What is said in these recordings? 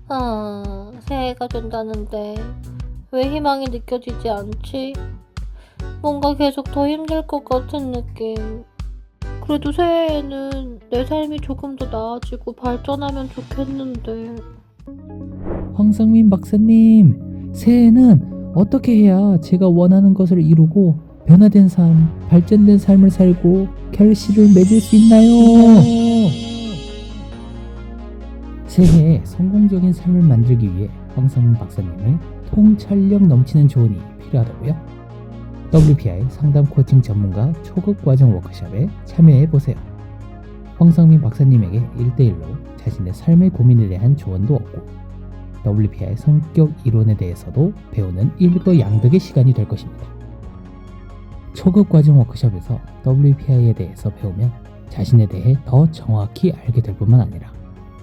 새해가 된다는데 왜 희망이 느껴지지 않지? 뭔가 계속 더 힘들 것 같은 느낌. 그래도 새해에는 내 삶이 조금 더 나아지고 발전하면 좋겠는데. 황상민 박사님, 새해에는 어떻게 해야 제가 원하는 것을 이루고 변화된 삶, 발전된 삶을 살고 결실을 맺을 수 있나요? 새해에 성공적인 삶을 만들기 위해 황상민 박사님의 통찰력 넘치는 조언이 필요하다고요? WPI 상담 코칭 전문가 초급 과정 워크숍에 참여해보세요. 황상민 박사님에게 1대1로 자신의 삶의 고민에 대한 조언도 얻고 WPI 성격 이론에 대해서도 배우는 일거양득의 시간이 될 것입니다. 초급 과정 워크숍에서 WPI에 대해서 배우면 자신에 대해 더 정확히 알게 될 뿐만 아니라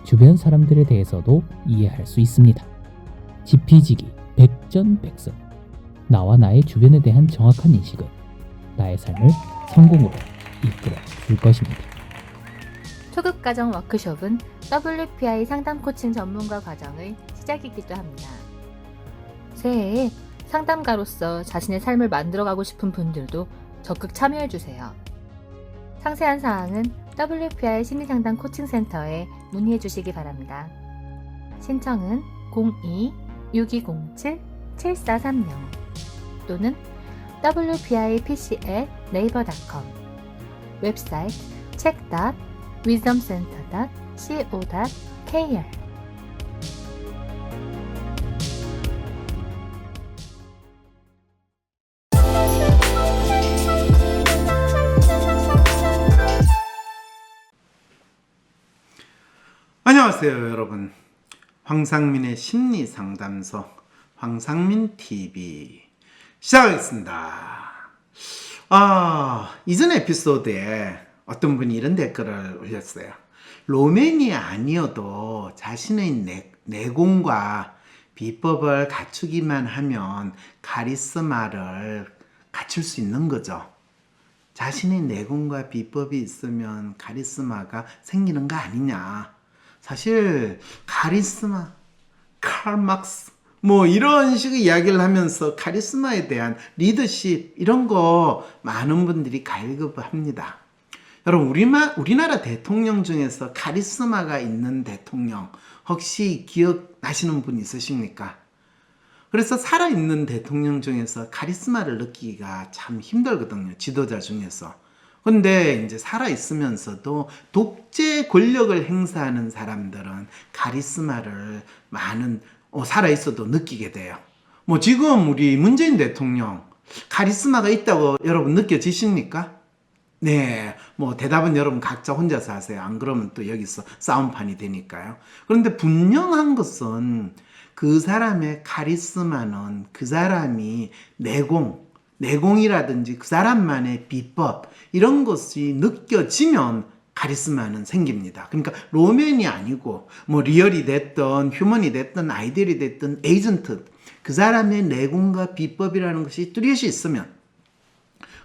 주변 사람들에 대해서도 이해할 수 있습니다. 지피지기 백전백승. 나와 나의 주변에 대한 정확한 인식은 나의 삶을 성공으로 이끌어 줄 것입니다. 초급 과정 워크숍은 WPI 상담 코칭 전문가 과정의 시작이기도 합니다. 새해에 상담가로서 자신의 삶을 만들어가고 싶은 분들도 적극 참여해주세요. 상세한 사항은 WPI 심리상담 코칭센터에 문의해주시기 바랍니다. 신청은 02-6207-7430 또는 wpipc@naver.com 웹사이트 check.wisdomcenter.co.kr 안녕하세요 여러분. 황상민의 심리상담소 황상민TV 시작하겠습니다. 이전 에피소드에 어떤 분이 이런 댓글을 올렸어요. 로맨이 아니어도 자신의 내공과 비법을 갖추기만 하면 카리스마를 갖출 수 있는 거죠. 자신의 내공과 비법이 있으면 카리스마가 생기는 거 아니냐. 사실 카리스마, 칼 막스 이런 식의 이야기를 하면서 카리스마에 대한 리더십 이런 거 많은 분들이 갈급합니다. 여러분 우리나라 대통령 중에서 카리스마가 있는 대통령 혹시 기억나시는 분 있으십니까? 그래서 살아있는 대통령 중에서 카리스마를 느끼기가 참 힘들거든요. 지도자 중에서. 근데 이제 살아있으면서도 독재 권력을 행사하는 사람들은 카리스마를 살아있어도 느끼게 돼요. 지금 우리 문재인 대통령 카리스마가 있다고 여러분 느껴지십니까? 네, 대답은 여러분 각자 혼자서 하세요. 안 그러면 또 여기서 싸움판이 되니까요. 그런데 분명한 것은 그 사람의 카리스마는 그 사람이 내공이라든지 그 사람만의 비법 이런 것이 느껴지면 카리스마는 생깁니다. 그러니까 로맨이 아니고 리얼이 됐든 휴먼이 됐든 아이디얼이 됐든 에이전트 그 사람의 내공과 비법이라는 것이 뚜렷이 있으면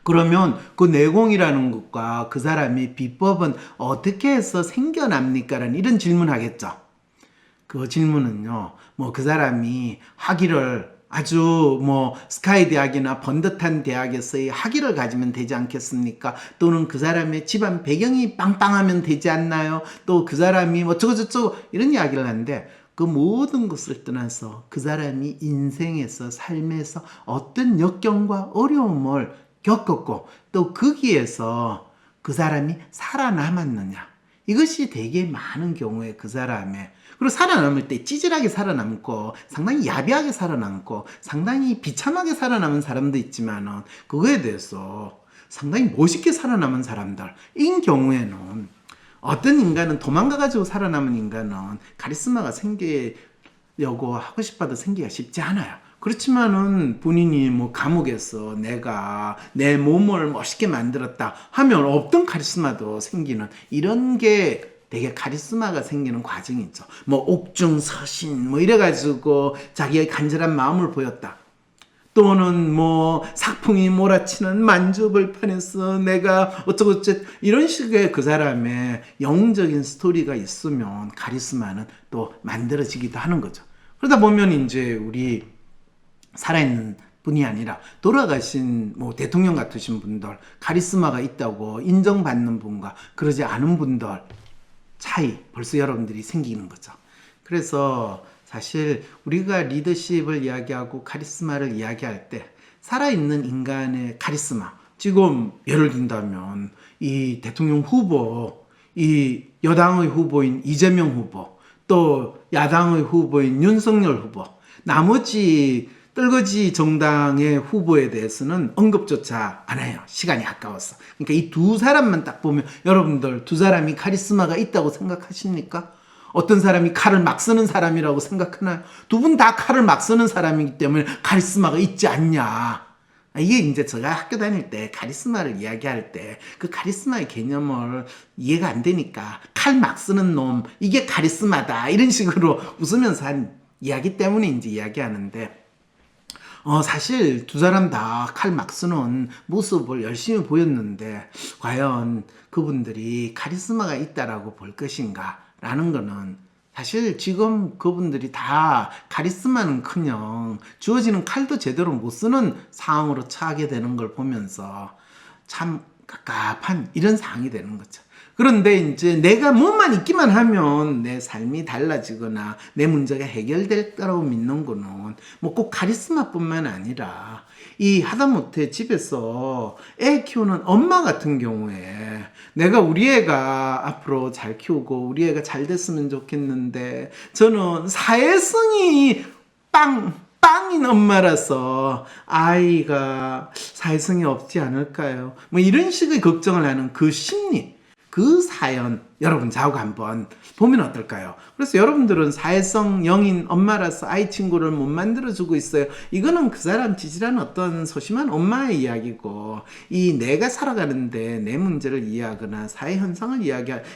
그러면 그 내공이라는 것과 그 사람의 비법은 어떻게 해서 생겨납니까? 라는 이런 질문하겠죠. 그 질문은요. 그 사람이 학위를 아주 스카이 대학이나 번듯한 대학에서의 학위를 가지면 되지 않겠습니까? 또는 그 사람의 집안 배경이 빵빵하면 되지 않나요? 또 그 사람이 저쩌고 이런 이야기를 하는데 그 모든 것을 떠나서 그 사람이 인생에서 삶에서 어떤 역경과 어려움을 겪었고 또 거기에서 그 사람이 살아남았느냐 이것이 되게 많은 경우에 그 사람의 그리고 살아남을 때 찌질하게 살아남고 상당히 야비하게 살아남고 상당히 비참하게 살아남은 사람도 있지만 그거에 대해서 상당히 멋있게 살아남은 사람들인 경우에는 어떤 인간은 도망가가지고 살아남은 인간은 카리스마가 생기려고 하고 싶어도 생기기가 쉽지 않아요. 그렇지만은 본인이 감옥에서 내가 내 몸을 멋있게 만들었다 하면 없던 카리스마도 생기는 이런 게 되게 카리스마가 생기는 과정이죠. 옥중서신 이래가지고 자기의 간절한 마음을 보였다. 또는 뭐 삭풍이 몰아치는 만주벌판에서 내가 어쩌고저쩌고 이런 식의 그 사람의 영웅적인 스토리가 있으면 카리스마는 또 만들어지기도 하는 거죠. 그러다 보면 이제 우리 살아있는 분이 아니라 돌아가신 뭐 대통령 같으신 분들, 카리스마가 있다고 인정받는 분과 그러지 않은 분들 차이 벌써 여러분들이 생기는 거죠. 그래서 사실 우리가 리더십을 이야기하고 카리스마를 이야기할 때 살아있는 인간의 카리스마, 지금 예를 든다면 이 대통령 후보, 이 여당의 후보인 이재명 후보, 또 야당의 후보인 윤석열 후보, 나머지 떨거지 정당의 후보에 대해서는 언급조차 안 해요. 시간이 아까워서. 그러니까 이 두 사람만 딱 보면 여러분들 두 사람이 카리스마가 있다고 생각하십니까? 어떤 사람이 칼을 막 쓰는 사람이라고 생각하나요? 두 분 다 칼을 막 쓰는 사람이기 때문에 카리스마가 있지 않냐. 이게 이제 제가 학교 다닐 때 카리스마를 이야기할 때 그 카리스마의 개념을 이해가 안 되니까 칼 막 쓰는 놈, 이게 카리스마다. 이런 식으로 웃으면서 한 이야기 때문에 이제 이야기하는데, 사실 두 사람 다 칼 막 쓰는 모습을 열심히 보였는데 과연 그분들이 카리스마가 있다라고 볼 것인가 라는 거는 사실 지금 그분들이 다 카리스마는커녕 주어지는 칼도 제대로 못 쓰는 상황으로 처하게 되는 걸 보면서 참 갑갑한 이런 상황이 되는 거죠. 그런데 이제 내가 뭐만 있기만 하면 내 삶이 달라지거나 내 문제가 해결될 거라고 믿는 거는 뭐 꼭 카리스마뿐만 아니라 이 하다못해 집에서 애 키우는 엄마 같은 경우에 내가 우리 애가 앞으로 잘 키우고 우리 애가 잘 됐으면 좋겠는데 저는 사회성이 빵인 엄마라서 아이가 사회성이 없지 않을까요? 뭐 이런 식의 걱정을 하는 그 심리, 그 사연 여러분 자고 한번 보면 어떨까요? 그래서 여러분들은 사회성 0인 엄마라서 아이 친구를 못 만들어주고 있어요. 이거는 그 사람 지지라는 어떤 소심한 엄마의 이야기고, 이 내가 살아가는데 내 문제를 이해하거나 사회 현상을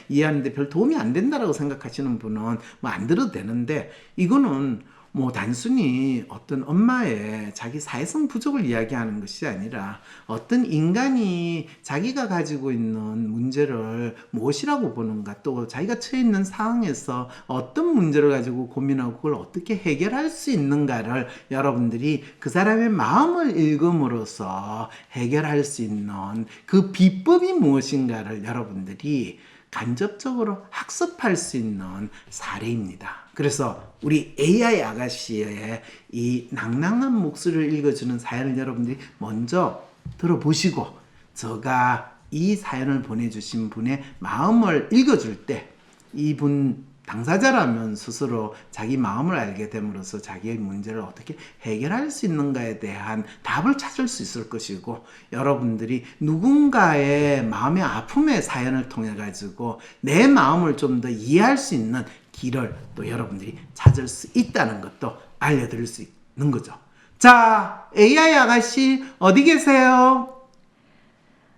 이해하는데 별 도움이 안 된다라고 생각하시는 분은 뭐 안 들어도 되는데, 이거는 뭐 단순히 어떤 엄마의 자기 사회성 부족을 이야기하는 것이 아니라 어떤 인간이 자기가 가지고 있는 문제를 무엇이라고 보는가, 또 자기가 처해 있는 상황에서 어떤 문제를 가지고 고민하고 그걸 어떻게 해결할 수 있는가를 여러분들이 그 사람의 마음을 읽음으로써 해결할 수 있는 그 비법이 무엇인가를 여러분들이 간접적으로 학습할 수 있는 사례입니다. 그래서 우리 AI 아가씨의 이 낭낭한 목소리를 읽어주는 사연을 여러분들이 먼저 들어보시고, 제가 이 사연을 보내주신 분의 마음을 읽어줄 때 이분 당사자라면 스스로 자기 마음을 알게 됨으로써 자기의 문제를 어떻게 해결할 수 있는가에 대한 답을 찾을 수 있을 것이고, 여러분들이 누군가의 마음의 아픔의 사연을 통해 가지고 내 마음을 좀 더 이해할 수 있는 길을 또 여러분들이 찾을 수 있다는 것도 알려드릴 수 있는 거죠. 자, AI 아가씨 어디 계세요?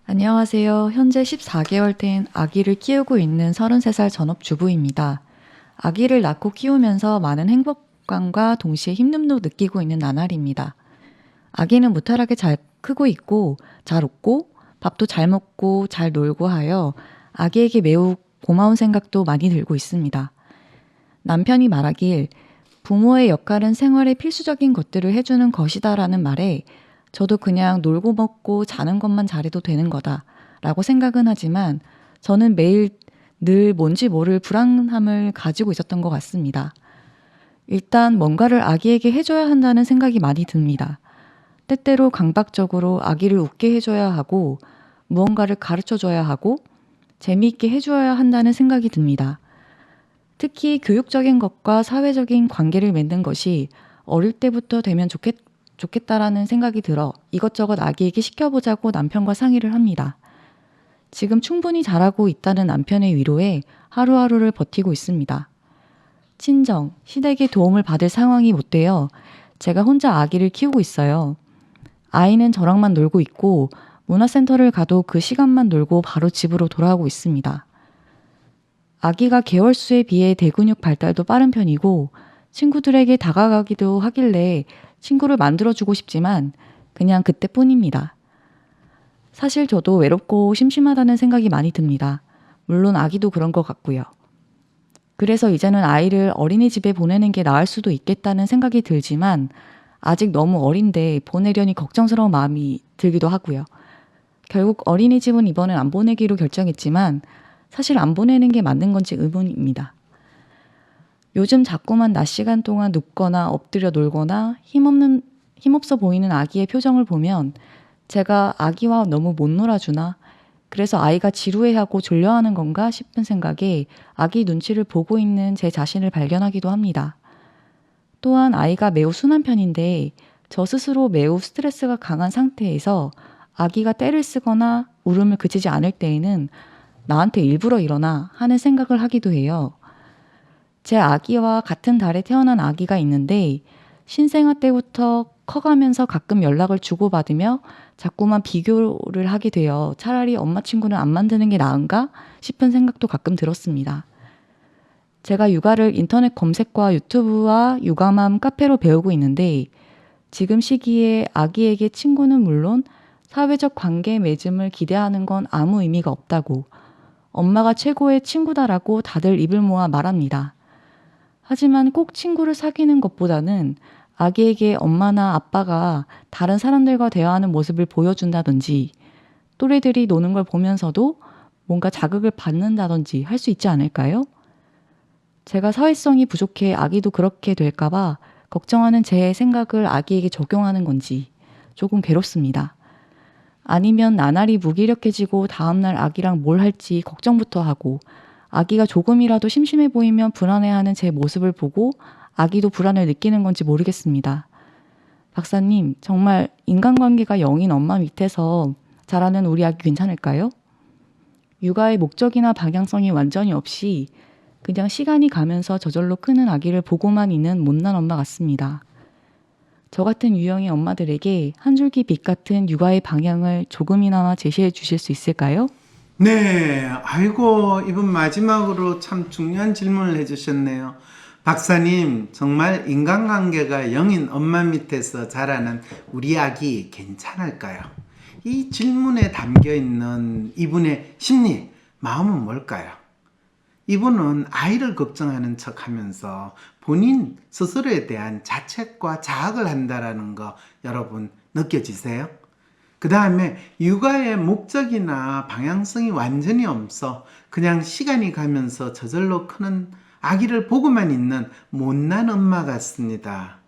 안녕하세요. 현재 14개월 된 아기를 키우고 있는 33살 전업주부입니다. 아기를 낳고 키우면서 많은 행복감과 동시에 힘듦도 느끼고 있는 나날입니다. 아기는 무탈하게 잘 크고 있고 잘 웃고 밥도 잘 먹고 잘 놀고 하여 아기에게 매우 고마운 생각도 많이 들고 있습니다. 남편이 말하길 부모의 역할은 생활의 필수적인 것들을 해주는 것이다라는 말에 저도 그냥 놀고 먹고 자는 것만 잘해도 되는 거다 라고 생각은 하지만 저는 매일 늘 뭔지 모를 불안함을 가지고 있었던 것 같습니다. 일단 뭔가를 아기에게 해줘야 한다는 생각이 많이 듭니다. 때때로 강박적으로 아기를 웃게 해줘야 하고 무언가를 가르쳐줘야 하고 재미있게 해줘야 한다는 생각이 듭니다. 특히 교육적인 것과 사회적인 관계를 맺는 것이 어릴 때부터 되면 좋겠다라는 생각이 들어 이것저것 아기에게 시켜보자고 남편과 상의를 합니다. 지금 충분히 잘하고 있다는 남편의 위로에 하루하루를 버티고 있습니다. 친정, 시댁의 도움을 받을 상황이 못 되어 제가 혼자 아기를 키우고 있어요. 아이는 저랑만 놀고 있고 문화센터를 가도 그 시간만 놀고 바로 집으로 돌아오고 있습니다. 아기가 개월수에 비해 대근육 발달도 빠른 편이고 친구들에게 다가가기도 하길래 친구를 만들어주고 싶지만 그냥 그때뿐입니다. 사실 저도 외롭고 심심하다는 생각이 많이 듭니다. 물론 아기도 그런 것 같고요. 그래서 이제는 아이를 어린이집에 보내는 게 나을 수도 있겠다는 생각이 들지만 아직 너무 어린데 보내려니 걱정스러운 마음이 들기도 하고요. 결국 어린이집은 이번엔 안 보내기로 결정했지만 사실 안 보내는 게 맞는 건지 의문입니다. 요즘 자꾸만 낮 시간 동안 눕거나 엎드려 놀거나 힘없어 보이는 아기의 표정을 보면 제가 아기와 너무 못 놀아주나? 그래서 아이가 지루해하고 졸려하는 건가 싶은 생각에 아기 눈치를 보고 있는 제 자신을 발견하기도 합니다. 또한 아이가 매우 순한 편인데 저 스스로 매우 스트레스가 강한 상태에서 아기가 떼를 쓰거나 울음을 그치지 않을 때에는 나한테 일부러 이러나 하는 생각을 하기도 해요. 제 아기와 같은 달에 태어난 아기가 있는데 신생아 때부터 커가면서 가끔 연락을 주고받으며 자꾸만 비교를 하게 되어 차라리 엄마 친구는 안 만드는 게 나은가 싶은 생각도 가끔 들었습니다. 제가 육아를 인터넷 검색과 유튜브와 육아맘 카페로 배우고 있는데 지금 시기에 아기에게 친구는 물론 사회적 관계 맺음을 기대하는 건 아무 의미가 없다고 엄마가 최고의 친구다라고 다들 입을 모아 말합니다. 하지만 꼭 친구를 사귀는 것보다는 아기에게 엄마나 아빠가 다른 사람들과 대화하는 모습을 보여준다든지 또래들이 노는 걸 보면서도 뭔가 자극을 받는다든지 할 수 있지 않을까요? 제가 사회성이 부족해 아기도 그렇게 될까봐 걱정하는 제 생각을 아기에게 적용하는 건지 조금 괴롭습니다. 아니면 나날이 무기력해지고 다음날 아기랑 뭘 할지 걱정부터 하고 아기가 조금이라도 심심해 보이면 불안해하는 제 모습을 보고 아기도 불안을 느끼는 건지 모르겠습니다. 박사님, 정말 인간관계가 0인 엄마 밑에서 자라는 우리 아기 괜찮을까요? 육아의 목적이나 방향성이 완전히 없이 그냥 시간이 가면서 저절로 크는 아기를 보고만 있는 못난 엄마 같습니다. 저 같은 유형의 엄마들에게 한 줄기 빛 같은 육아의 방향을 조금이나마 제시해 주실 수 있을까요? 네, 아이고, 이분 마지막으로 참 중요한 질문을 해주셨네요. 박사님, 정말 인간관계가 0인 엄마 밑에서 자라는 우리 아기 괜찮을까요? 이 질문에 담겨 있는 이분의 심리, 마음은 뭘까요? 이분은 아이를 걱정하는 척 하면서 본인 스스로에 대한 자책과 자학을 한다라는 거 여러분 느껴지세요? 그 다음에 육아의 목적이나 방향성이 완전히 없어 그냥 시간이 가면서 저절로 크는 아기를 보고만 있는 못난 엄마 같습니다.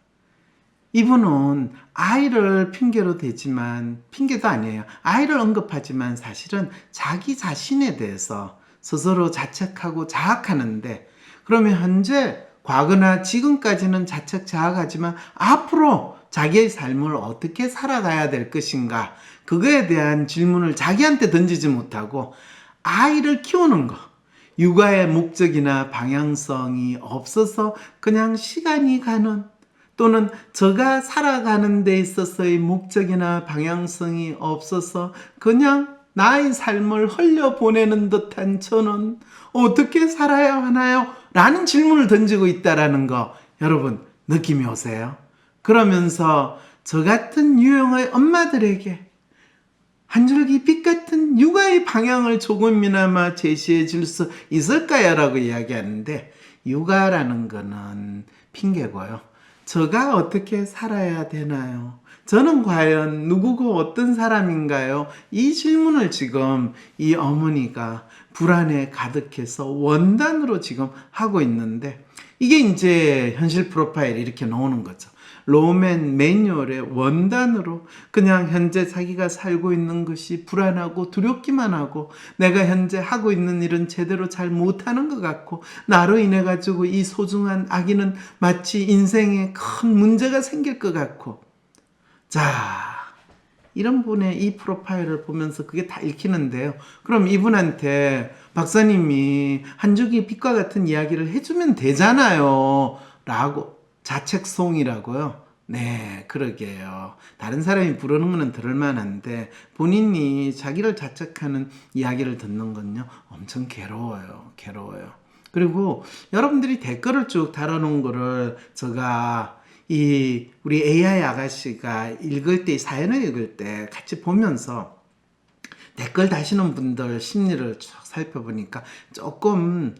이분은 아이를 핑계로 대지만 핑계도 아니에요. 아이를 언급하지만 사실은 자기 자신에 대해서 스스로 자책하고 자학하는데 그러면 현재 과거나 지금까지는 자책 자학하지만 앞으로 자기의 삶을 어떻게 살아가야 될 것인가 그거에 대한 질문을 자기한테 던지지 못하고 아이를 키우는 거 육아의 목적이나 방향성이 없어서 그냥 시간이 가는 또는 저가 살아가는 데 있어서의 목적이나 방향성이 없어서 그냥 나의 삶을 흘려보내는 듯한 저는 어떻게 살아야 하나요? 라는 질문을 던지고 있다라는 거 여러분 느낌이 오세요? 그러면서 저 같은 유형의 엄마들에게 한 줄기 빛 같은 육아의 방향을 조금이나마 제시해 줄 수 있을까요? 라고 이야기하는데 육아라는 거는 핑계고요. 저가 어떻게 살아야 되나요? 저는 과연 누구고 어떤 사람인가요? 이 질문을 지금 이 어머니가 불안에 가득해서 원단으로 지금 하고 있는데 이게 이제 현실 프로파일이 이렇게 나오는 거죠. 로맨 매뉴얼의 원단으로 그냥 현재 자기가 살고 있는 것이 불안하고 두렵기만 하고 내가 현재 하고 있는 일은 제대로 잘 못하는 것 같고 나로 인해 가지고 이 소중한 아기는 마치 인생에 큰 문제가 생길 것 같고 자 이런 분의 이 프로파일을 보면서 그게 다 읽히는데요. 그럼 이분한테 박사님이 한 줄기 빛과 같은 이야기를 해주면 되잖아요 라고 자책송이라고요? 네, 그러게요. 다른 사람이 부르는 거는 들을만한데 본인이 자기를 자책하는 이야기를 듣는 건요 엄청 괴로워요. 그리고 여러분들이 댓글을 쭉 달아놓은 거를 제가 우리 AI 아가씨가 읽을 때, 사연을 읽을 때 같이 보면서 댓글 다시는 분들 심리를 쭉 살펴보니까 조금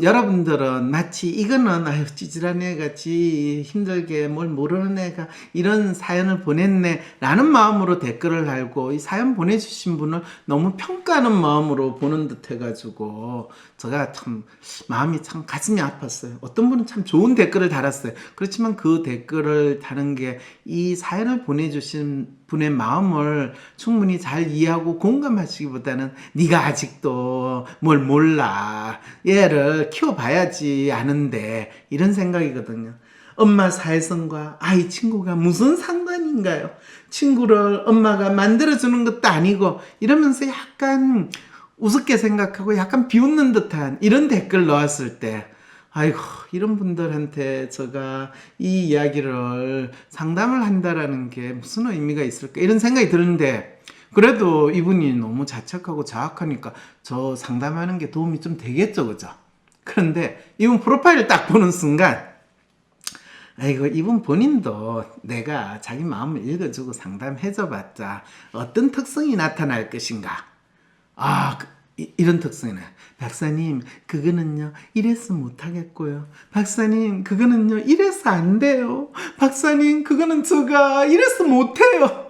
여러분들은 마치 이거는 아유 찌질한 애 같이 힘들게 뭘 모르는 애가 이런 사연을 보냈네 라는 마음으로 댓글을 달고, 이 사연 보내주신 분을 너무 평가하는 마음으로 보는 듯 해가지고 제가 참 마음이 참 가슴이 아팠어요. 어떤 분은 참 좋은 댓글을 달았어요. 그렇지만 그 댓글을 다는 게 이 사연을 보내주신 분의 마음을 충분히 잘 이해하고 공감하시기보다는 네가 아직도 뭘 몰라, 얘를 키워봐야지 아는데, 이런 생각이거든요. 엄마 사회성과 아이 친구가 무슨 상관인가요? 친구를 엄마가 만들어주는 것도 아니고, 이러면서 약간 우습게 생각하고 약간 비웃는 듯한 이런 댓글 넣었을 때, 아이고, 이런 분들한테 제가 이 이야기를 상담을 한다라는 게 무슨 의미가 있을까, 이런 생각이 드는데, 그래도 이분이 너무 자책하고 자학하니까 저 상담하는 게 도움이 좀 되겠죠, 그죠? 그런데 이분 프로파일을 딱 보는 순간, 아이고, 이분 본인도 내가 자기 마음을 읽어주고 상담해줘 봤자 어떤 특성이 나타날 것인가, 이런 특성이네. 박사님, 그거는요 이래서 못하겠고요. 박사님, 그거는요 이래서 안 돼요. 박사님, 그거는 제가 이래서 못해요.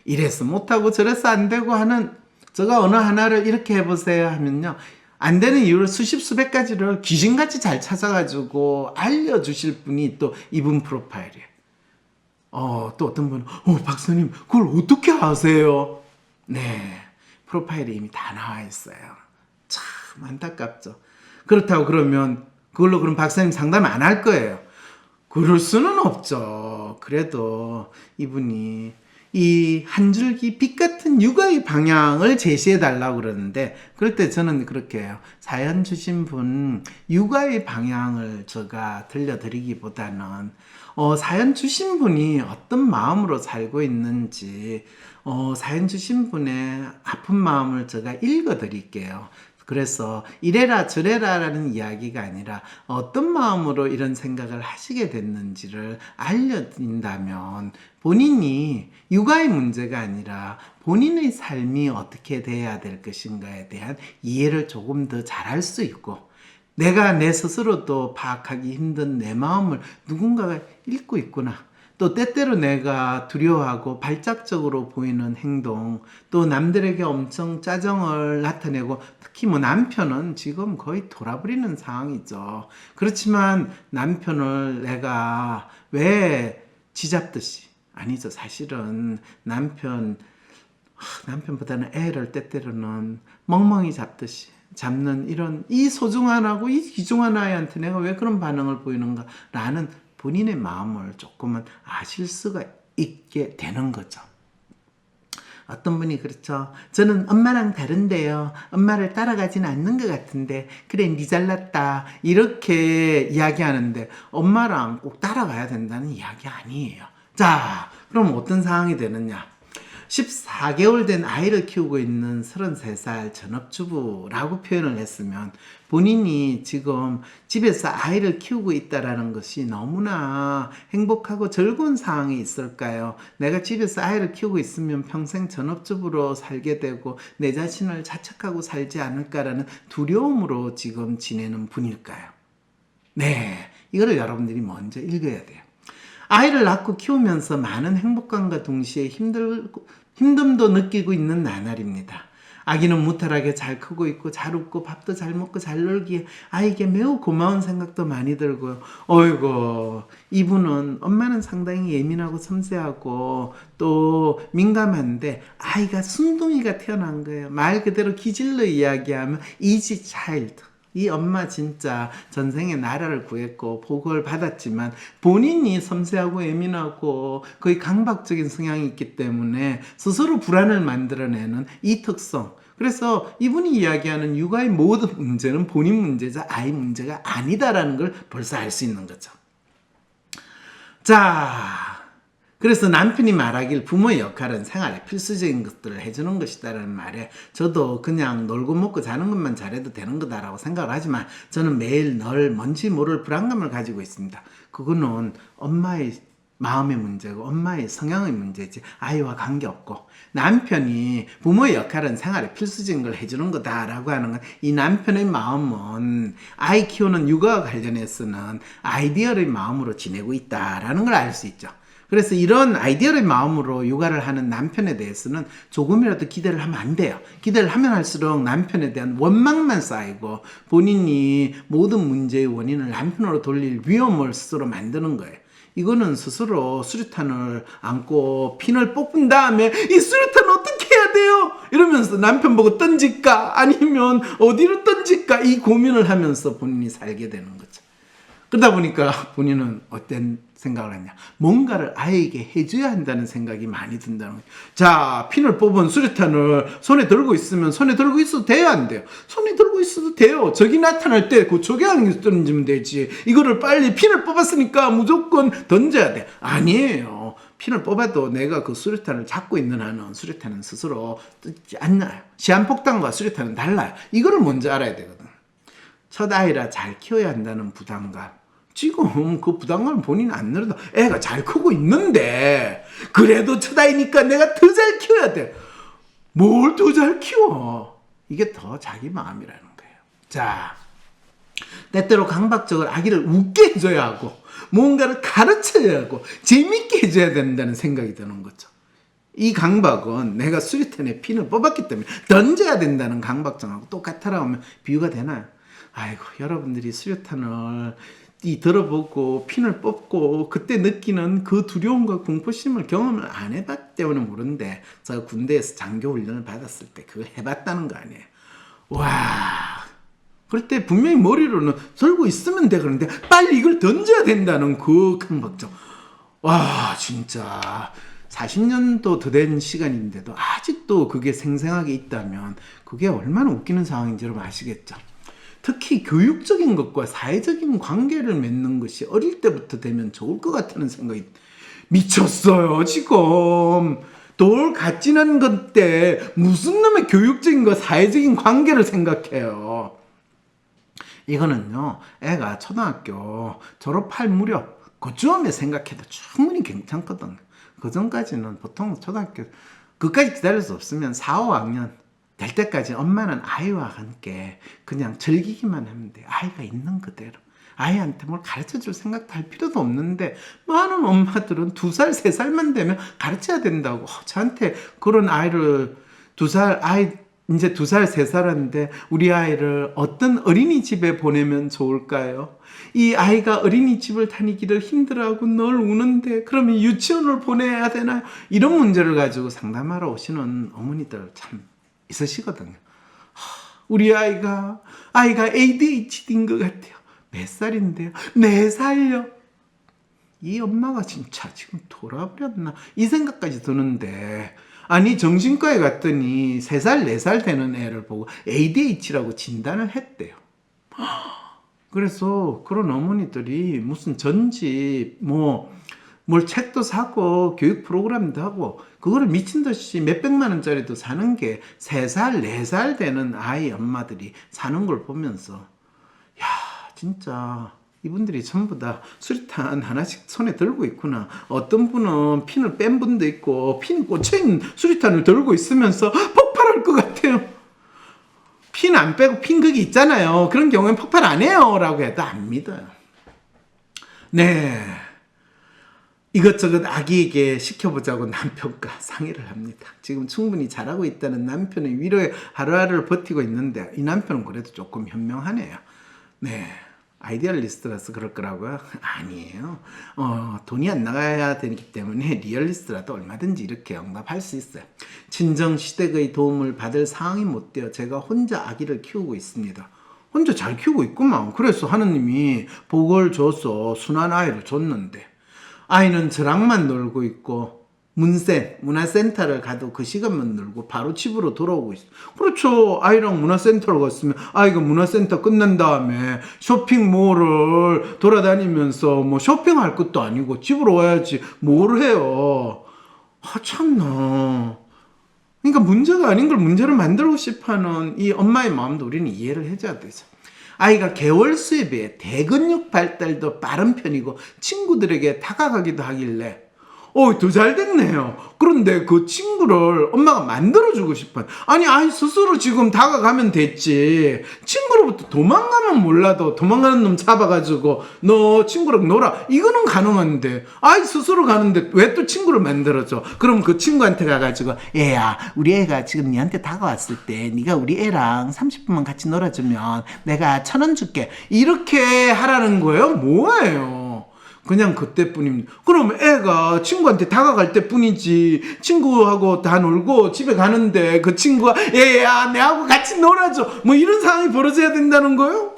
이래서 못하고 저래서 안 되고 하는, 제가 어느 하나를 이렇게 해보세요 하면요, 안 되는 이유를 수백 가지를 귀신같이 잘 찾아가지고 알려주실 분이 또 이분 프로파일이에요. 또 어떤 분은 박사님 그걸 어떻게 아세요? 네, 프로파일이 이미 다 나와 있어요. 참 안타깝죠. 그렇다고 그러면 그걸로 그럼 박사님 상담 안 할 거예요? 그럴 수는 없죠. 그래도 이분이 이 한 줄기 빛 같은 육아의 방향을 제시해 달라고 그러는데, 그럴 때 저는 그렇게 해요. 사연 주신 분 육아의 방향을 제가 들려드리기보다는 사연 주신 분이 어떤 마음으로 살고 있는지, 사연 주신 분의 아픈 마음을 제가 읽어 드릴게요. 그래서 이래라 저래라 라는 이야기가 아니라 어떤 마음으로 이런 생각을 하시게 됐는지를 알려드린다면, 본인이 육아의 문제가 아니라 본인의 삶이 어떻게 돼야 될 것인가에 대한 이해를 조금 더 잘할 수 있고, 내가 내 스스로도 파악하기 힘든 내 마음을 누군가가 읽고 있구나, 또 때때로 내가 두려워하고 발작적으로 보이는 행동, 또 남들에게 엄청 짜증을 나타내고, 특히 남편은 지금 거의 돌아버리는 상황이죠. 그렇지만 남편을 내가 왜 쥐잡듯이, 아니죠, 사실은 남편보다는 애를 때때로는 멍멍이 잡듯이 잡는, 이런 이 소중한하고 이 귀중한 아이한테 내가 왜 그런 반응을 보이는가 라는 본인의 마음을 조금은 아실 수가 있게 되는 거죠. 어떤 분이 그렇죠. 저는 엄마랑 다른데요, 엄마를 따라가지는 않는 것 같은데, 그래 니 잘났다, 이렇게 이야기하는데 엄마랑 꼭 따라가야 된다는 이야기 아니에요. 자, 그럼 어떤 상황이 되느냐. 14개월 된 아이를 키우고 있는 33살 전업주부라고 표현을 했으면, 본인이 지금 집에서 아이를 키우고 있다라는 것이 너무나 행복하고 즐거운 상황이 있을까요? 내가 집에서 아이를 키우고 있으면 평생 전업주부로 살게 되고 내 자신을 자책하고 살지 않을까라는 두려움으로 지금 지내는 분일까요? 네, 이거를 여러분들이 먼저 읽어야 돼요. 아이를 낳고 키우면서 많은 행복감과 동시에 힘듦도 느끼고 있는 나날입니다. 아기는 무탈하게 잘 크고 있고 잘 웃고 밥도 잘 먹고 잘 놀기에 아이에게 매우 고마운 생각도 많이 들고요. 어이구, 이분은 엄마는 상당히 예민하고 섬세하고 또 민감한데 아이가 순둥이가 태어난 거예요. 말 그대로 기질로 이야기하면 이지 차일드. 이 엄마 진짜 전생에 나라를 구했고 복을 받았지만 본인이 섬세하고 예민하고 거의 강박적인 성향이 있기 때문에 스스로 불안을 만들어내는 이 특성. 그래서 이분이 이야기하는 육아의 모든 문제는 본인 문제자 아이 문제가 아니다라는 걸 벌써 알 수 있는 거죠. 자, 그래서 남편이 말하길 부모의 역할은 생활에 필수적인 것들을 해주는 것이다라는 말에 저도 그냥 놀고 먹고 자는 것만 잘해도 되는 거다라고 생각을 하지만 저는 매일 늘 뭔지 모를 불안감을 가지고 있습니다. 그거는 엄마의 마음의 문제고 엄마의 성향의 문제지 아이와 관계없고, 남편이 부모의 역할은 생활에 필수적인 걸 해주는 거다라고 하는 건 이 남편의 마음은 아이 키우는 육아와 관련해서는 아이디어의 마음으로 지내고 있다라는 걸 알 수 있죠. 그래서 이런 아이디어의 마음으로 육아를 하는 남편에 대해서는 조금이라도 기대를 하면 안 돼요. 기대를 하면 할수록 남편에 대한 원망만 쌓이고 본인이 모든 문제의 원인을 남편으로 돌릴 위험을 스스로 만드는 거예요. 이거는 스스로 수류탄을 안고 핀을 뽑은 다음에 이 수류탄 어떻게 해야 돼요? 이러면서 남편 보고 던질까 아니면 어디로 던질까 이 고민을 하면서 본인이 살게 되는 거죠. 그러다 보니까 본인은 어떤 생각을 했냐, 뭔가를 아이에게 해줘야 한다는 생각이 많이 든다는 거예요. 자, 핀을 뽑은 수류탄을 손에 들고 있으면 손에 들고 있어도 돼요, 안 돼요? 손에 들고 있어도 돼요. 적이 나타날 때 그 적이 던지면 되지. 이거를 빨리 핀을 뽑았으니까 무조건 던져야 돼. 아니에요. 핀을 뽑아도 내가 그 수류탄을 잡고 있는 한은 수류탄은 스스로 뜯지 않나요? 시한폭탄과 수류탄은 달라요. 이거를 먼저 알아야 되거든. 첫 아이라 잘 키워야 한다는 부담감, 지금 그 부담감을 본인이 안 늘어도 애가 잘 크고 있는데 그래도 첫 아이니까 내가 더 잘 키워야 돼. 뭘 더 잘 키워? 이게 더 자기 마음이라는 거예요. 자, 때때로 강박적으로 아기를 웃게 해줘야 하고 뭔가를 가르쳐야 하고 재밌게 해줘야 된다는 생각이 드는 거죠. 이 강박은 내가 수류탄에 핀을 뽑았기 때문에 던져야 된다는 강박증하고 똑같아라고 하면 비유가 되나요? 아이고, 여러분들이 수류탄을 들어보고 핀을 뽑고 그때 느끼는 그 두려움과 공포심을 경험을 안 해봤기 때문에 모르는데, 제가 군대에서 장교 훈련을 받았을 때 그걸 해봤다는 거 아니에요. 와, 그럴 때 분명히 머리로는 들고 있으면 돼. 그런데 빨리 이걸 던져야 된다는 그 강박증. 와, 진짜 40년도 더 된 시간인데도 아직도 그게 생생하게 있다면 그게 얼마나 웃기는 상황인지 여러분 아시겠죠? 특히 교육적인 것과 사회적인 관계를 맺는 것이 어릴 때부터 되면 좋을 것 같다는 생각이 미쳤어요. 지금 돌 갓지난 것 때 무슨 놈의 교육적인 거 사회적인 관계를 생각해요. 이거는요, 애가 초등학교 졸업할 무렵 그쯤에 생각해도 충분히 괜찮거든. 그 전까지는 보통 초등학교 그까지 기다릴 수 없으면 4, 5학년 될 때까지 엄마는 아이와 함께 그냥 즐기기만 하면 돼요. 아이가 있는 그대로. 아이한테 뭘 가르쳐줄 생각도 할 필요도 없는데 많은 엄마들은 2살, 3살만 되면 가르쳐야 된다고. 저한테 그런 아이를 이제 2살, 3살인데 우리 아이를 어떤 어린이집에 보내면 좋을까요? 이 아이가 어린이집을 다니기를 힘들어하고 늘 우는데 그러면 유치원을 보내야 되나요? 이런 문제를 가지고 상담하러 오시는 어머니들 참 있으시거든요. 우리 아이가 ADHD인 것 같아요. 몇 살인데요? 4살요. 이 엄마가 진짜 지금 돌아버렸나 이 생각까지 드는데, 아니 정신과에 갔더니 3살 4살 되는 애를 보고 ADHD라고 진단을 했대요. 그래서 그런 어머니들이 무슨 전집 뭘 책도 사고 교육 프로그램도 하고 그거를 미친 듯이 몇백만 원짜리도 사는 게 3살 4살 되는 아이 엄마들이 사는 걸 보면서, 야, 진짜 이분들이 전부 다 수류탄 하나씩 손에 들고 있구나. 어떤 분은 핀을 뺀 분도 있고 핀이 꽂혀있는 수류탄을 들고 있으면서 폭발할 것 같아요. 핀 안 빼고 핀 거기 있잖아요. 그런 경우엔 폭발 안 해요 라고 해도 안 믿어요. 네, 이것저것 아기에게 시켜보자고 남편과 상의를 합니다. 지금 충분히 잘하고 있다는 남편의 위로에 하루하루를 버티고 있는데 이 남편은 그래도 조금 현명하네요. 네, 아이디얼리스트라서 그럴 거라고요? 아니에요. 돈이 안 나가야 되기 때문에 리얼리스트라도 얼마든지 이렇게 응답할 수 있어요. 친정 시댁의 도움을 받을 상황이 못 되어 제가 혼자 아기를 키우고 있습니다. 혼자 잘 키우고 있구만. 그래서 하느님이 복을 줘서 순한 아이를 줬는데 아이는 저랑만 놀고 있고 문화센터를 가도 그 시간만 놀고 바로 집으로 돌아오고 있어. 그렇죠. 아이랑 문화센터로 갔으면 아이가 문화센터 끝난 다음에 쇼핑몰을 돌아다니면서 뭐 쇼핑할 것도 아니고 집으로 와야지 뭘 해요. 참나. 그러니까 문제가 아닌 걸 문제로 만들고 싶어하는 이 엄마의 마음도 우리는 이해를 해줘야 되죠. 아이가 개월 수에 비해 대근육 발달도 빠른 편이고 친구들에게 다가가기도 하길래 더 잘 됐네요. 그런데 그 친구를 엄마가 만들어주고 싶어요. 아니 아이 스스로 지금 다가가면 됐지. 친구로부터 도망가면 몰라도 도망가는 놈 잡아가지고 너 친구랑 놀아. 이거는 가능한데 아이 스스로 가는데 왜 또 친구를 만들어줘. 그럼 그 친구한테 가가지고 얘야 우리 애가 지금 니한테 다가왔을 때 네가 우리 애랑 30분만 같이 놀아주면 내가 1,000원 줄게. 이렇게 하라는 거예요? 뭐예요? 그냥 그때뿐입니다. 그럼 애가 친구한테 다가갈 때뿐이지. 친구하고 다 놀고 집에 가는데 그 친구가 얘야 내하고 같이 놀아줘 뭐 이런 상황이 벌어져야 된다는 거예요?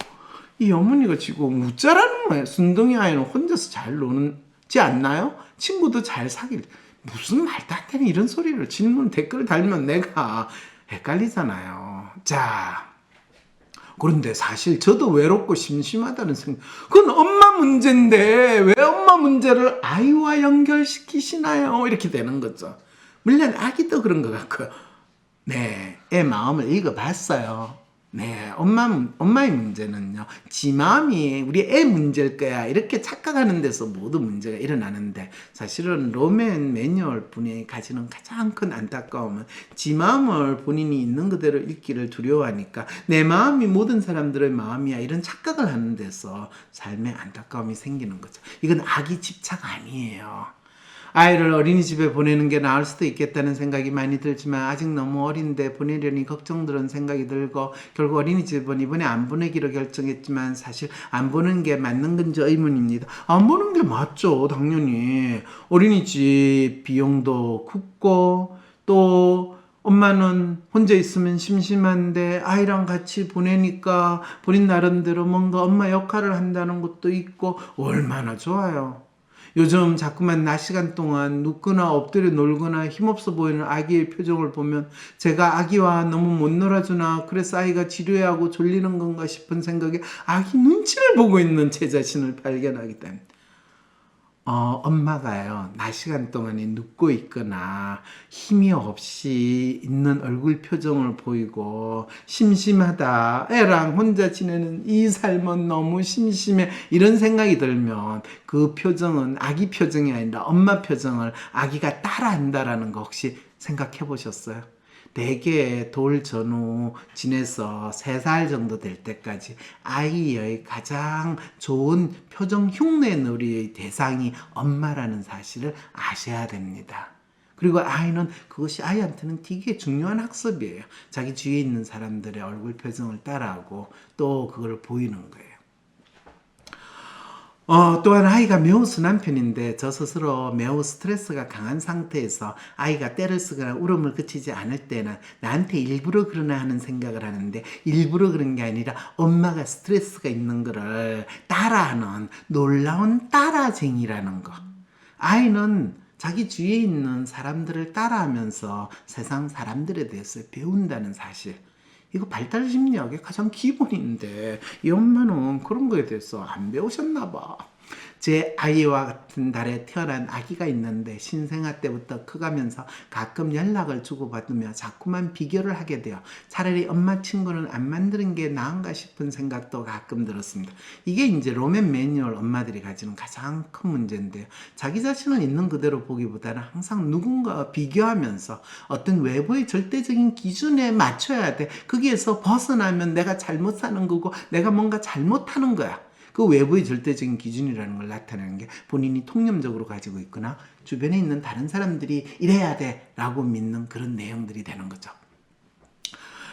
이 어머니가 지금 웃자라는 거예요. 순둥이 아이는 혼자서 잘 노는지 않나요? 친구도 잘 사귈 무슨 말도 안 되는 이런 소리를 질문 댓글 달면 내가 헷갈리잖아요. 자, 그런데 사실 저도 외롭고 심심하다는 생각. 그건 엄마 문제인데 왜 엄마 문제를 아이와 연결시키시나요? 이렇게 되는 거죠. 물론 아기도 그런 것 같고요. 네, 애 마음을 읽어봤어요. 네, 엄마의 문제는요, 지 마음이 우리 애 문제일 거야 이렇게 착각하는 데서 모두 문제가 일어나는데, 사실은 로맨 매뉴얼 분이 가지는 가장 큰 안타까움은 지 마음을 본인이 있는 그대로 읽기를 두려워하니까 내 마음이 모든 사람들의 마음이야 이런 착각을 하는 데서 삶의 안타까움이 생기는 거죠. 이건 아기 집착 아니에요. 아이를 어린이집에 보내는 게 나을 수도 있겠다는 생각이 많이 들지만 아직 너무 어린데 보내려니 걱정되는 생각이 들고, 결국 어린이집은 이번에 안 보내기로 결정했지만 사실 안 보는 게 맞는 건지 의문입니다. 안 보는 게 맞죠. 당연히 어린이집 비용도 굵고 또 엄마는 혼자 있으면 심심한데 아이랑 같이 보내니까 본인 나름대로 뭔가 엄마 역할을 한다는 것도 있고 얼마나 좋아요. 요즘 자꾸만 낮 시간 동안 눕거나 엎드려 놀거나 힘없어 보이는 아기의 표정을 보면 제가 아기와 너무 못 놀아주나, 그래서 아이가 지루해하고 졸리는 건가 싶은 생각에 아기 눈치를 보고 있는 제 자신을 발견하게 됩니다. 엄마가요, 낮 시간 동안에 눕고 있거나 힘이 없이 있는 얼굴 표정을 보이고 심심하다, 애랑 혼자 지내는 이 삶은 너무 심심해 이런 생각이 들면 그 표정은 아기 표정이 아니라 엄마 표정을 아기가 따라한다라는 거 혹시 생각해 보셨어요? 대개 돌 전후 지내서 3살 정도 될 때까지 아이의 가장 좋은 표정 흉내 놀이의 대상이 엄마라는 사실을 아셔야 됩니다. 그리고 아이는 그것이 아이한테는 되게 중요한 학습이에요. 자기 주위에 있는 사람들의 얼굴 표정을 따라하고 또 그걸 보이는 거예요. 또한 아이가 매우 순한 편인데 저 스스로 매우 스트레스가 강한 상태에서 아이가 떼를 쓰거나 울음을 그치지 않을 때는 나한테 일부러 그러나 하는 생각을 하는데, 일부러 그런 게 아니라 엄마가 스트레스가 있는 거를 따라하는 놀라운 따라쟁이라는 거. 아이는 자기 주위에 있는 사람들을 따라하면서 세상 사람들에 대해서 배운다는 사실, 이거 발달 심리학의 가장 기본인데 이 엄마는 그런 거에 대해서 안 배우셨나 봐. 제 아이와 같은 달에 태어난 아기가 있는데 신생아 때부터 커가면서 가끔 연락을 주고받으며 자꾸만 비교를 하게 돼요. 차라리 엄마 친구는 안 만드는 게 나은가 싶은 생각도 가끔 들었습니다. 이게 이제 로맨 매뉴얼 엄마들이 가지는 가장 큰 문제인데요. 자기 자신을 있는 그대로 보기보다는 항상 누군가와 비교하면서 어떤 외부의 절대적인 기준에 맞춰야 돼. 거기에서 벗어나면 내가 잘못 사는 거고 내가 뭔가 잘못하는 거야. 그 외부의 절대적인 기준이라는 걸 나타내는 게 본인이 통념적으로 가지고 있거나 주변에 있는 다른 사람들이 이래야 돼 라고 믿는 그런 내용들이 되는 거죠.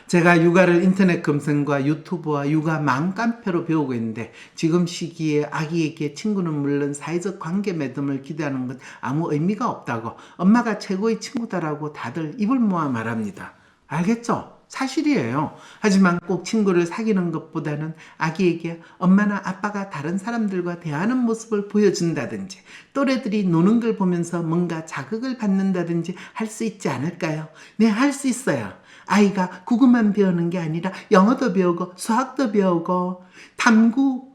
제가 육아를 인터넷 검색과 유튜브와 육아 맘카페로 배우고 있는데, 지금 시기에 아기에게 친구는 물론 사회적 관계 맺음을 기대하는 건 아무 의미가 없다고 엄마가 최고의 친구다라고 다들 입을 모아 말합니다. 알겠죠? 사실이에요. 하지만 꼭 친구를 사귀는 것보다는 아기에게 엄마나 아빠가 다른 사람들과 대하는 모습을 보여준다든지 또래들이 노는 걸 보면서 뭔가 자극을 받는다든지 할 수 있지 않을까요? 네, 할 수 있어요. 아이가 국어만 배우는 게 아니라 영어도 배우고 수학도 배우고 탐구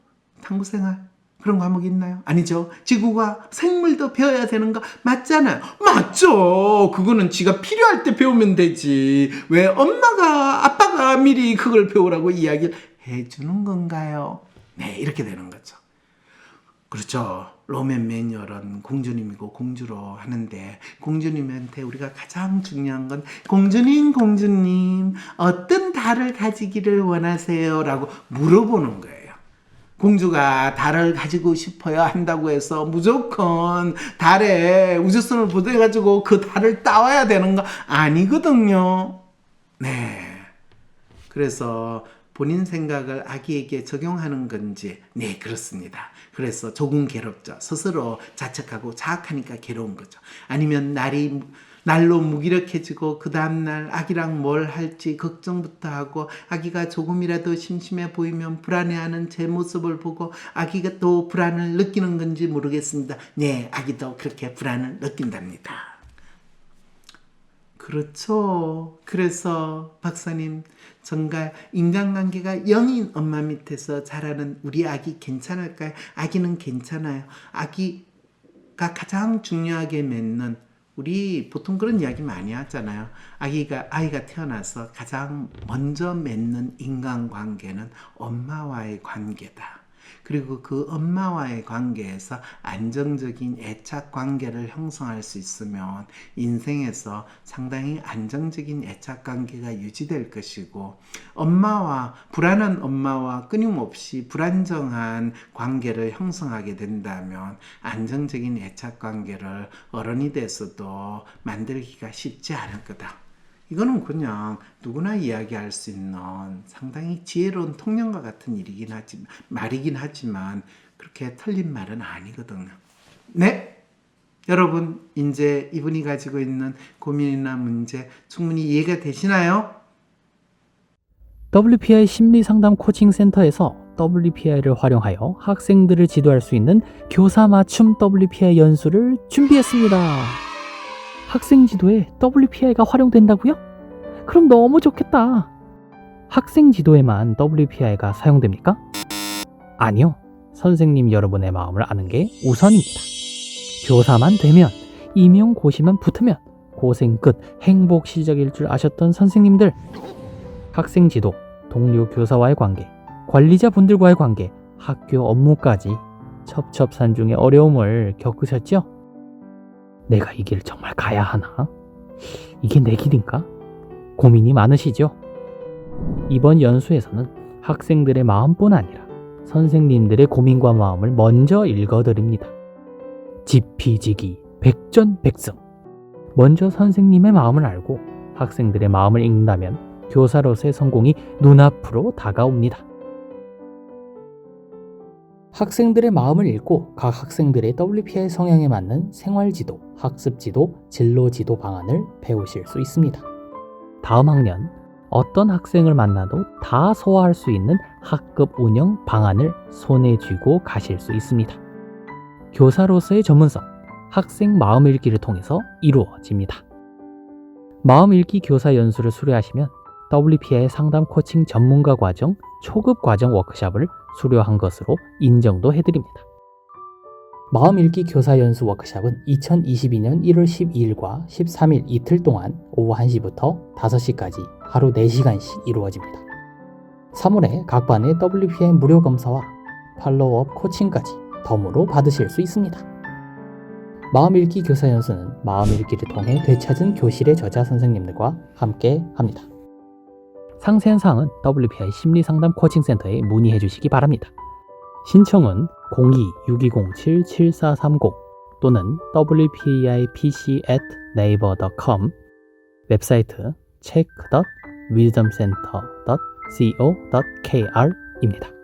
생활 그런 과목이 있나요? 아니죠. 지구과 생물도 배워야 되는 거 맞잖아요. 맞죠. 그거는 지가 필요할 때 배우면 되지. 왜 엄마가 아빠가 미리 그걸 배우라고 이야기를 해주는 건가요? 네, 이렇게 되는 거죠. 그렇죠. 로맨 매뉴얼은 공주님이고 공주로 하는데 공주님한테 우리가 가장 중요한 건 공주님 어떤 달을 가지기를 원하세요? 라고 물어보는 거예요. 공주가 달을 가지고 싶어야 한다고 해서 무조건 달에 우주선을 보내가지고 그 달을 따와야 되는 거 아니거든요. 네. 그래서 본인 생각을 아기에게 적용하는 건지, 네, 그렇습니다. 그래서 조금 괴롭죠. 스스로 자책하고 자학하니까 괴로운 거죠. 아니면 날로 무기력해지고 그 다음날 아기랑 뭘 할지 걱정부터 하고 아기가 조금이라도 심심해 보이면 불안해하는 제 모습을 보고 아기가 또 불안을 느끼는 건지 모르겠습니다. 네, 아기도 그렇게 불안을 느낀답니다. 그렇죠. 그래서 박사님, 정말 인간관계가 0인 엄마 밑에서 자라는 우리 아기 괜찮을까요? 아기는 괜찮아요. 아기가 가장 중요하게 맺는, 우리 보통 그런 이야기 많이 하잖아요. 아이가 태어나서 가장 먼저 맺는 인간관계는 엄마와의 관계다. 그리고 그 엄마와의 관계에서 안정적인 애착 관계를 형성할 수 있으면 인생에서 상당히 안정적인 애착 관계가 유지될 것이고, 불안한 엄마와 끊임없이 불안정한 관계를 형성하게 된다면 안정적인 애착 관계를 어른이 돼서도 만들기가 쉽지 않을 거다. 이거는 그냥 누구나 이야기할 수 있는 상당히 지혜로운 통념과 같은 말이긴 하지만 그렇게 틀린 말은 아니거든요. 네? 여러분, 이제 이분이 가지고 있는 고민이나 문제 충분히 이해가 되시나요? WPI 심리상담 코칭센터에서 WPI를 활용하여 학생들을 지도할 수 있는 교사 맞춤 WPI 연수를 준비했습니다. 학생 지도에 WPI가 활용된다고요? 그럼 너무 좋겠다. 학생 지도에만 WPI가 사용됩니까? 아니요. 선생님 여러분의 마음을 아는 게 우선입니다. 교사만 되면, 임용고시만 붙으면 고생 끝 행복 시작일 줄 아셨던 선생님들, 학생 지도, 동료 교사와의 관계, 관리자분들과의 관계, 학교 업무까지 첩첩산중의 어려움을 겪으셨죠? 내가 이 길 정말 가야 하나? 이게 내 길인가? 고민이 많으시죠? 이번 연수에서는 학생들의 마음뿐 아니라 선생님들의 고민과 마음을 먼저 읽어드립니다. 지피지기, 백전백승. 먼저 선생님의 마음을 알고 학생들의 마음을 읽는다면 교사로서의 성공이 눈앞으로 다가옵니다. 학생들의 마음을 읽고 각 학생들의 WPI 성향에 맞는 생활지도, 학습지도, 진로지도 방안을 배우실 수 있습니다. 다음 학년 어떤 학생을 만나도 다 소화할 수 있는 학급 운영 방안을 손에 쥐고 가실 수 있습니다. 교사로서의 전문성, 학생 마음 읽기를 통해서 이루어집니다. 마음 읽기 교사 연수를 수료하시면 WPI 상담 코칭 전문가 과정 초급 과정 워크숍을 수료한 것으로 인정도 해드립니다. 마음 읽기 교사 연수 워크숍은 2022년 1월 12일과 13일 이틀 동안 오후 1시부터 5시까지 하루 4시간씩 이루어집니다. 3월에 각 반의 WPI 무료 검사와 팔로우업 코칭까지 덤으로 받으실 수 있습니다. 마음 읽기 교사 연수는 마음 읽기를 통해 되찾은 교실의 저자 선생님들과 함께 합니다. 상세한 사항은 WPI 심리상담 코칭센터에 문의해 주시기 바랍니다. 신청은 02-6207-7430 또는 wpipc@naver.com, 웹사이트 check.wisdomcenter.co.kr입니다.